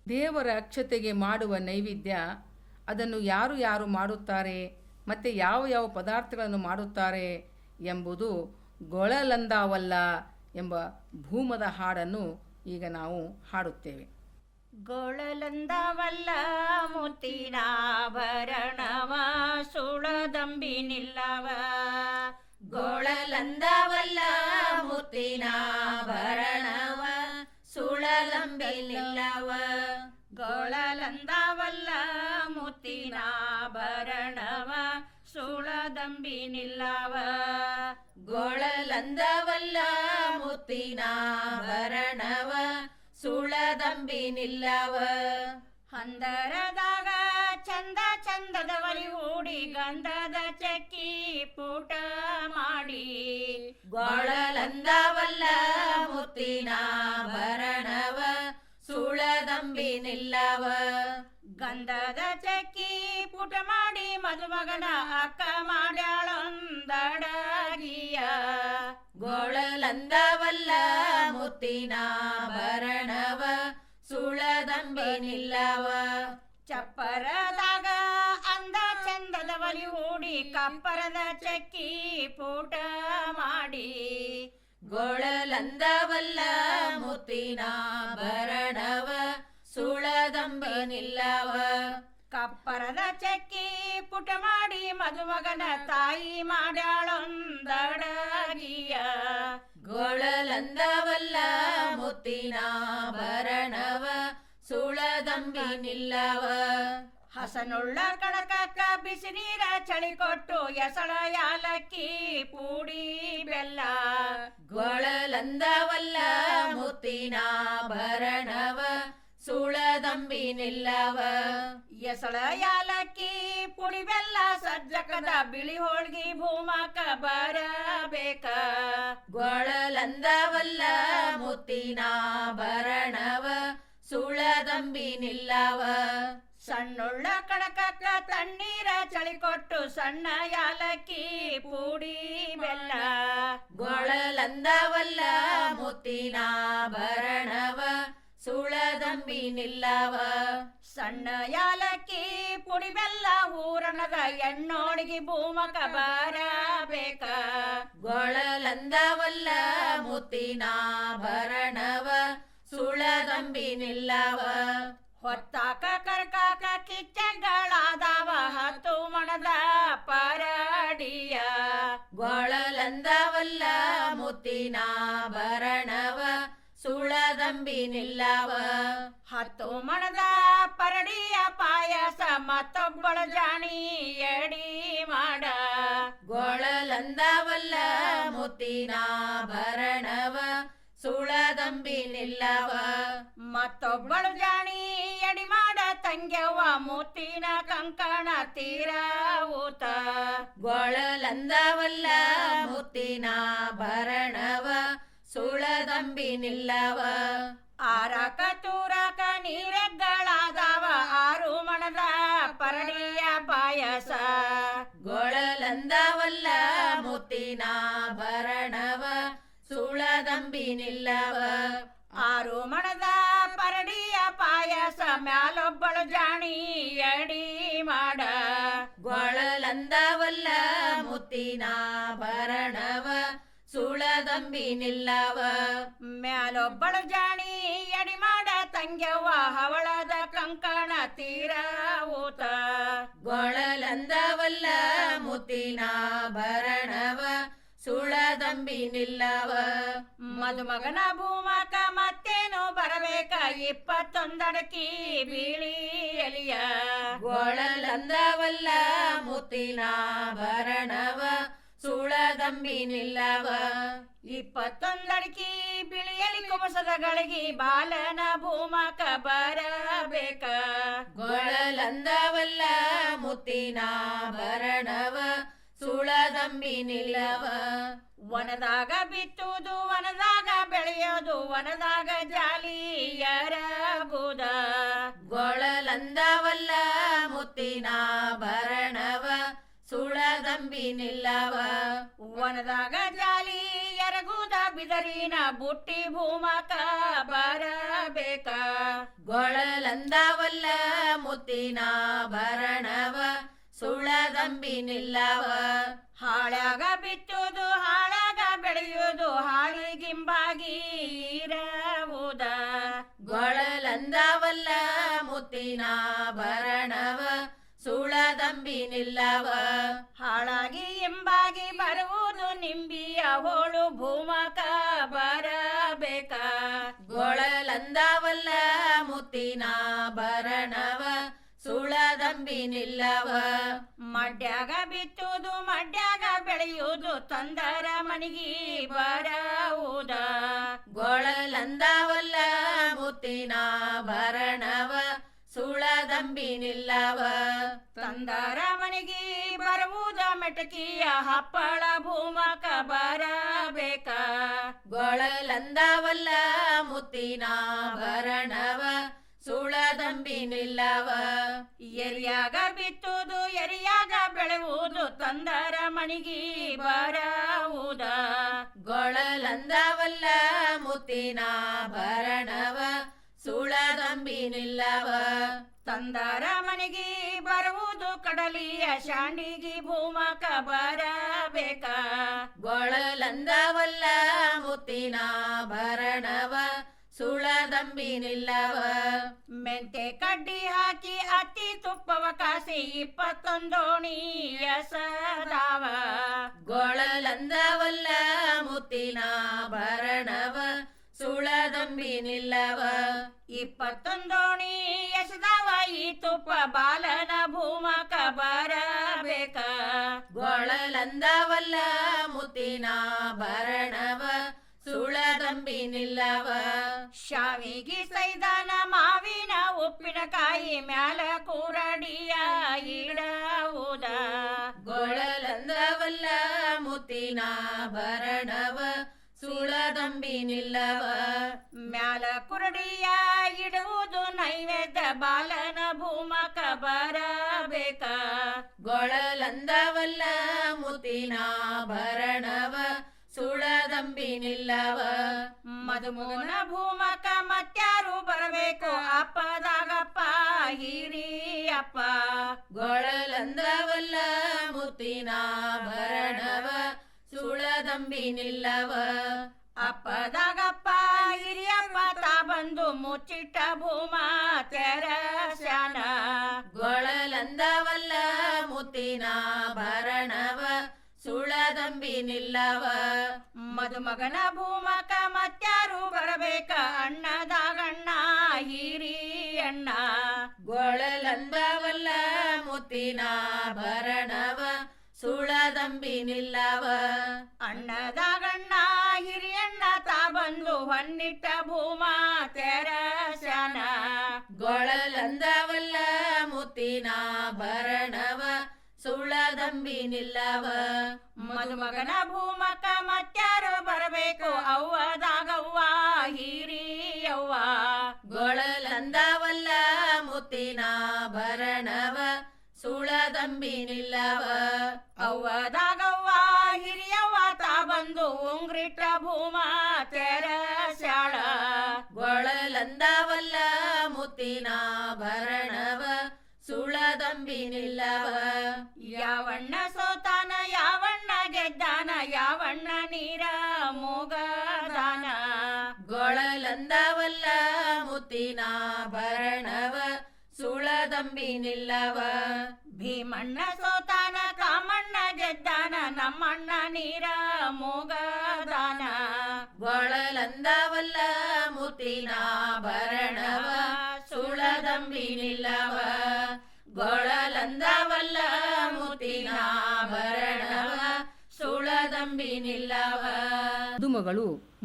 ದೇವರ ಅಕ್ಷತೆಗೆ ಮಾಡುವ ನೈವೇದ್ಯ ಅದನ್ನು ಯಾರು ಯಾರು ಮಾಡುತ್ತಾರೆ ಮತ್ತು ಯಾವ ಯಾವ ಪದಾರ್ಥಗಳನ್ನು ಮಾಡುತ್ತಾರೆ ಎಂಬುದು ಗೊಳಲಂದಾವಲ್ಲ ಎಂಬ ಭೂಮದ ಹಾಡನ್ನು ಈಗ ನಾವು ಹಾಡುತ್ತೇವೆ. ಗೊಳಲಂದವಲ್ಲ ಮುತ್ತಿನಾಭರಣವ ಸುಳದಂಬಿನಿಲ್ಲವ, ಗೊಳಲಂದವಲ್ಲ ಮುತ್ತಿನಾಭರಣವ ಸುಳದಂಬಿನಿಲ್ಲವ, ಗೊಳಲಂದವಲ್ಲ ಮುತ್ತಿನಾಭರಣವ ಸುಳದಂಬಿನಿಲ್ಲವ, ಗೊಳಲಂದವಲ್ಲ ಮುತ್ತಿನಾಭರಣವ ಸುಳದಂಬಿನಿಲ್ಲವ, ಹಂದರದಾಗ ಚಂದ ಚಂದದ ಒಲಿ ಹೂಡಿ ಗಂಧದ ಚಕ್ಕಿ ಪೂಟ ಮಾಡಿ, ಗೊಳಲಂದವಲ್ಲ ಮುತ್ತಿನಾಭರಣವ ಸುಳದಂಬಿನಿಲ್ಲವ, ಗಂಧದ ಚಕ್ಕಿ ಪುಟ ಮಾಡಿ ಮದುಮಗನ ಅಕ್ಕ ಮಾಡ್ಯಾಳೊಂದಡಗಿಯ, ಗೊಳಲಂದವಲ್ಲ ಮುತ್ತಿನಾಭರಣವ ಸುಳದಂಬಿನಿಲ್ಲವ, ಚಪ್ಪರದಾಗ ಅಂದ ಚಂದದ ಒಲಿ ಹೂಡಿ ಕಪ್ಪರದ ಚಕ್ಕಿ ಪೂಟ ಮಾಡಿ, ಗೊಳಲಂದವಲ್ಲ ಮುತ್ತಿನಾಭರಣವ ಸುಳದಂಬಿನಿಲ್ಲವ, ಕಪ್ಪರದ ಚಕ್ಕಿ ಪುಟ ಮಾಡಿ ಮದುಮಗನ ತಾಯಿ ಮಾಡ್ಯಾಳೊಂದಡಗಿಯ, ಗೊಳಲಂದವಲ್ಲ ಮುತ್ತಿನಾಭರಣವ ಸುಳದಂಬಿನಿಲ್ಲವ, ಹಸನುಳ್ಳ ಕಣಕಕ್ಕ ಬಿಸಿ ನೀರ ಚಳಿ ಕೊಟ್ಟು ಎಸಳ ಯಾಲಕ್ಕಿ ಪೂಡಿ ಬೆಲ್ಲ, ಗೊಳಲಂದವಲ್ಲ ಮುತ್ತಿನಾಭರಣವ ಸುಳದಂಬಿನಿಲ್ಲವ, ಎಸಳ ಯಾಲಕ್ಕಿ ಪುಡಿ ಬೆಲ್ಲ ಸಜ್ಜಕದ ಬಿಳಿ ಹೋಳ್ಗಿ ಭೂಮಕ ಬರಬೇಕ, ಗೊಳಲಂದವಲ್ಲ ಮುತ್ತಿನಾಭರಣವ ಸುಳದಂಬಿನಿಲ್ಲವ, ಸಣ್ಣುಳ್ಳ ಕಣಕಕ್ಕ ತಣ್ಣೀರ ಚಳಿ ಕೊಟ್ಟು ಸಣ್ಣ ಯಾಲಕ್ಕಿ ಪೂಡಿ ಬೆಲ್ಲ, ಗೊಳಲಂದವಲ್ಲ ಮುತ್ತಿನಾಭರಣವ ಸುಳದಂಬಿನಿಲ್ಲವ, ಸಣ್ಣ ಯಾಲಕ್ಕಿ ಪುಡಿ ಬೆಲ್ಲ ಹೂರಣದ ಎಣ್ಣೋಳಿಗೆ ಭೂಮಕ ಬರಬೇಕ, ಗೊಳಲಂದವಲ್ಲ ಮುತ್ತಿನಾಭರಣವ ಸುಳದಂಬಿನಿಲ್ಲವ, ಹೊತ್ತಾಕ ಕರ್ಕಾಕ ಕಿಚ್ಚಗಳಾದವ 10 ಮಣದ ಪರಡಿಯ, ಗೊಳಲಂದವಲ್ಲ ಮುತ್ತಿನಾಭರಣವ ಸುಳದಂಬಿನಿಲ್ಲವ, 10 ಮಣದ ಪರಡಿಯ ಪಾಯಸ ಮತ್ತೊಬ್ಬಳ ಜಾಣಿ ಎಡಿ ಮಾಡ, ಗೊಳಲಂದವಲ್ಲ ಮುತ್ತಿನಾಭರಣವ ಸುಳದಂಬಿನಿಲ್ಲವ, ಮತ್ತೊಬ್ಬಳು ಜಾಣಿ ಎಡಿ ಮಾಡ ತಂಗ್ಯವ್ವ ಮುತ್ತಿನ ಕಂಕಣ ತೀರ ಊತ, ಗೊಳಲಂದವಲ್ಲ ಮುತ್ತಿನಾಭರಣವ ಸುಳದಂಬಿನಿಲ್ಲವ, ಆರಕ ತೂರಕ ನೀರೆಗ್ಗಳಾದವ 6 ಮಣದ ಪರಡಿಯ ಪಾಯಸ, ಗೊಳಲಂದವಲ್ಲ ಮುತ್ತಿನಾಭರಣವ ಸುಳದಂಬಿನಿಲ್ಲವ, 6 ಮಣದ ಪರಡಿಯ ಪಾಯಸ ಮ್ಯಾಲೊಬ್ಬಳು ಜಾಣಿ ಎಡಿ ಮಾಡ, ಗೊಳಲಂದವಲ್ಲ ಮುತ್ತಿನಾಭರಣವ ಸುಳದಂಬಿನಿಲ್ಲವ, ಮ್ಯಾಲೊಬ್ಬಳು ಜಾಣಿ ಎಡಿ ಮಾಡ ತಂಗ್ಯವ್ವ ಹವಳದ ಕಂಕಣ ತೀರ ಊತ, ಗೊಳಲಂದವಲ್ಲ ಮುತ್ತಿನಾಭರಣವ ಸುಳದಂಬಿನಿಲ್ಲವ, ಮದುಮಗನ ಭೂಮಕ ಮತ್ತೇನು ಬರಬೇಕ 21 ಅಡಕಿ ಬೀಳಿ ಎಲಿಯ, ಗೊಳಲಂದವಲ್ಲ ಮುತ್ತಿನಾಭರಣವ ಸುಳದಂಬಿನಿಲ್ಲವ, 21 ಅಡಕಿ ಬಿಳಿಯಲಿ ಕುಮಸದ ಗಳಿಗೆ ಬಾಲನ ಭೂಮಕ ಬರಬೇಕ, ಗೊಳಲಂದವಲ್ಲ ಮುತ್ತಿನಾಭರಣವ ಸುಳದಂಬಿನಿಲ್ಲವ, ವನದಾಗ ಬಿತ್ತುವುದು ವನದಾಗ ಬೆಳೆಯೋದು ವನದಾಗ ಜಾಲಿಯರಗುದ, ಗೊಳಲಂದವಲ್ಲ ಮುತ್ತಿನಾಭರಣವ ಸುಳದಂಬಿನಿಲ್ಲವ, ವನದಾಗ ಜಾಲಿ ಎರಗುದ ಬಿದರಿನ ಬುಟ್ಟಿ ಭೂಮಕ ಬರಬೇಕ, ಗೊಳಲ ಗೊಳಲಂದವಲ್ಲ ಮುತ್ತಿನ ಭರಣವ ಸುಳದಂಬಿ ನಿಲ್ಲವ ಹಾಳಾಗ ಬಿತ್ತುದು ಹಾಳಾಗ ಬೆಳೆಯುವುದು ಹಾಳಿಗಿಂಬಾಗಿ ಇರವುದ ಗೊಳಲಂದವಲ್ಲ ಮುತ್ತಿನ ಭರಣವ ಸುಳದಂಬಿ ನಿಲ್ಲವ ಹಾಳಾಗಿ ಎಂಬಾಗಿ ಬರುವುದು ನಿಂಬಿಯ ಹೋಳು ಭೂಮಕ ಬರಬೇಕ ಗೊಳಲಂದವಲ್ಲ ಮುತ್ತಿನ ಭರಣವ ಸುಳದಂಬಿ ನಿಲ್ಲವ ಮಡ್ಯಾಗ ಬಿತ್ತುದು ಮಡ್ಯಾಗ ಬೆಳೆಯುವುದು ತಂದರ ಮನಿಗಿ ಬರವುದ ಗೊಳಲಂದವಲ್ಲ ಮುತ್ತಿನ ಭರಣವ ಸುಳದಂಬಿ ನಿಲ್ಲವ ತಂದರ ಮನಿಗಿ ಬರುವುದ ಮೆಟಕಿಯ ಹಪ್ಪಳ ಭೂಮಕ ಬರಬೇಕ ಗೊಳಲಂದವಲ್ಲ ಮುತ್ತಿನ ಭರಣವ ಸುಳದಂಬಿ ನಿಲ್ಲವ ಎರಿಯಾಗ ಬಿತ್ತುದು ಎರಿಯಾಗ ಬೆಳೆಯುವುದು ತಂದರ ಮನಿಗಿ ಬರವುದ ಗೊಳಲಂದವಲ್ಲ ಮುತ್ತಿನ ಭರಣವ ಸುಳದಂಬಿ ನಿಲ್ಲವ ತಂದರ ಮನಿಗಿ ಬರುವುದು ಕಡಲಿಯ ಶಾಂಡಿಗಿ ಭೂಮಕ ಬರಬೇಕ ಗೊಳಲಂದವಲ್ಲ ಮುತ್ತಿನ ಭರಣವ ಸುಳದಂಬಿ ನಿಲ್ಲವ ಮೆಂತೆ ಕಡ್ಡಿ ಹಾಕಿ ಅತ್ತಿ ತುಪ್ಪವ ಕಾಸಿ 21 ಎಸದಾವ ಗೊಳಲಂದವಲ್ಲ ಮುತ್ತಿನ ಭರಣವ ಸುಳದಂಬಿ ನಿಲ್ಲವ 21 ಎಸದಾವ ಈ ತುಪ್ಪ ಬಾಲನ ಭೂಮಕ ಬರಬೇಕ ಗೊಳಲಂದವಲ್ಲ ಮುತ್ತಿನ ಭರಣವ ಸುಳದಂಬಿ ನಿಲ್ಲವ ಶಾವಿಗೆ ಸೈದಾನ ಮಾವಿನ ಉಪ್ಪಿನಕಾಯಿ ಮ್ಯಾಲ ಕೂರಡಿಯ ಇಡವುದ ಗೊಳಲಂದವಲ್ಲ ಮುತ್ತಿನ ಭರಣವ ಸುಳದಂಬಿ ನಿಲ್ಲವ ಮ್ಯಾಲ ಕುರಡಿಯ ಇಡುವುದು ನೈವೇದ್ಯ ಬಾಲನ ಭೂಮಕ ಬರಬೇಕ ಗೊಳಲಂದವಲ್ಲ ಮುತ್ತಿನ ಭರಣವ ಸುಳದಂಬಿ ನಿಲ್ಲವ ಮಧುಮೋನ ಭೂಮಕ ಮತ್ಯಾರು ಬರಬೇಕು ಅಪ್ಪದಾಗಪ್ಪ ಹಿರಿಯಪ್ಪ ಗೊಳಲಂದವಲ್ಲ ಮುತ್ತಿನ ಭರಣವ ಸುಳದಂಬಿ ನಿಲ್ಲವ ಅಪ್ಪದಾಗಪ್ಪ ಹಿರಿಯಪ್ಪ ತಾ ಬಂದು ಮುಚ್ಚಿಟ್ಟ ಭೂಮ ತೆರಸ್ಯಾನ ಗೊಳಲಂದವಲ್ಲ ಮುತ್ತಿನ ಭರಣವ ಸುಳದಂಬಿ ನಿಲ್ಲವ ಮದುಮಗನ ಭೂಮಕ ಮತ್ಯಾರು ಬರಬೇಕ ಅಣ್ಣದಾಗಣ್ಣ ಹಿರಿಯಣ್ಣ ಗೊಳಲಂದವಲ್ಲ ಮುತ್ತಿನ ಭರಣವ ಸುಳದಂಬಿ ನಿಲ್ಲವ ಅಣ್ಣದಾಗಣ್ಣ ಹಿರಿಯಣ್ಣ ತಾ ಬಂದು ಹೊನ್ನಿಟ್ಟ ಭೂಮ ತೆರಸ್ಯಾನ ಗೊಳಲಂದವಲ್ಲ ಮುತ್ತಿನ ಭರಣವ ಸುಳದಂಬಿ ನಿಲ್ಲವ ಮದುಮಗನ ಭೂಮಕ ಮತ್ಯಾರು ಬರಬೇಕು ಅವ್ವದಾಗವ್ವ ಹಿರಿಯವ್ವ ಗೊಳಲಂದವಲ್ಲ ಮುತ್ತಿನ ಭರಣವ ಸುಳದಂಬಿ ನಿಲ್ಲವ ಅವ್ವದಾಗವ್ವ ಹಿರಿಯವ್ವ ತಾ ಬಂದು ಉಂಗ್ರಿಟ್ಟ ಭೂಮ ತೆರಸ್ಯಾಳ ಗೊಳಲಂದವಲ್ಲ ಮುತ್ತಿನ ಭರಣವ ಸುಳದಂಬಿ ನಿಲ್ಲವ ಯಾವಣ್ಣ ಸೋತಾನ ಯಾವಣ್ಣ ಗೆದ್ದಾನ ಯಾವಣ್ಣ ನೀರ ಮೂಗದಾನ ಗೊಳಲಂದವಲ್ಲ ಮುತ್ತಿನ ಭರಣವ ಸುಳದಂಬಿ ನಿಲ್ಲವ ಭೀಮಣ್ಣ ಸೋತಾನ ಕಾಮಣ್ಣ ಗೆದ್ದಾನ ನಮ್ಮಣ್ಣ ನೀರ ಮೂಗದಾನ ಗೊಳಲಂದವಲ್ಲ ಮುತ್ತಿನ ಭರಣವ ಸುಳದಂಬಿ ನಿಲ್ಲವ ಗೊಳಲಂದವಲ್ಲ ಮುತ್ತಿನ ಭರಣವ ಸುಳದಂಬಿ ನಿಲ್ಲವ ಮದುಮಗಳು